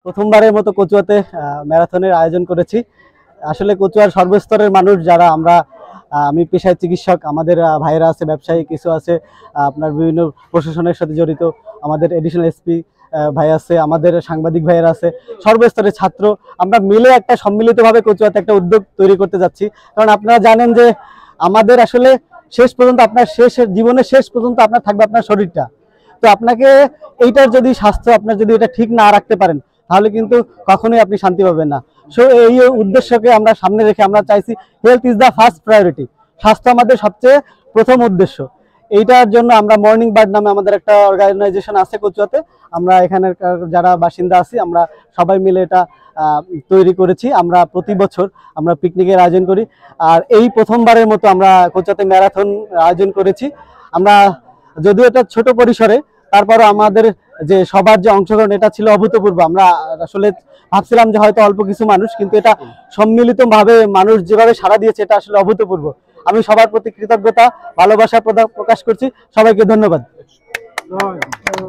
প্রথমবারের মতো কচুয়াতে ম্যারাথনের আয়োজন করেছি। আসলে কচুয়ার সর্বস্তরের মানুষ যারা আমরা, আমি পেশায় চিকিৎসক, আমাদের ভাইয়েরা আছে, ব্যবসায়ী কিছু আছে, আপনার বিভিন্ন প্রশাসনের সাথে জড়িত, আমাদের এডিশনাল এসপি ভাই আছে, আমাদের সাংবাদিক ভাইয়েরা আছে, সর্বস্তরের ছাত্র, আমরা মিলে একটা সম্মিলিতভাবে কচুয়াতে একটা উদ্যোগ তৈরি করতে যাচ্ছি। কারণ আপনারা জানেন যে আমাদের আসলে শেষ পর্যন্ত আপনার জীবনের শেষ পর্যন্ত আপনার থাকবে আপনার শরীরটা। তো আপনাকে এইটার যদি স্বাস্থ্য আপনার যদি এটা ঠিক না রাখতে পারেন তাহলে কিন্তু কখনোই আপনি শান্তি পাবেন না। সো এই উদ্দেশ্যকে আমরা সামনে রেখে আমরা চাইছি health is the first priority, স্বাস্থ্য আমাদের সবচেয়ে প্রথম উদ্দেশ্য। এইটার জন্য আমরা মর্নিং বার্ড নামে আমাদের একটা অর্গানাইজেশন আছে কচুয়াতে, আমরা এখানের যারা বাসিন্দা আছি আমরা সবাই মিলে এটা তৈরি করেছি। আমরা প্রতি বছর আমরা পিকনিকের আয়োজন করি, আর এই প্রথমবারের মতো আমরা কচুয়াতে ম্যারাথন আয়োজন করেছি। আমরা যদিও এটা ছোট পরিসরে, তারপরও আমাদের যে সবার যে অংশগ্রহণ এটা ছিল অভূতপূর্ব। আমরা আসলে ভাবছিলাম যে হয়তো অল্প কিছু মানুষ, কিন্তু এটা সম্মিলিতভাবে মানুষ যেভাবে সাড়া দিয়েছে এটা আসলে অভূতপূর্ব। আমি সবার প্রতি কৃতজ্ঞতা, ভালোবাসা প্রকাশ করছি। সবাইকে ধন্যবাদ।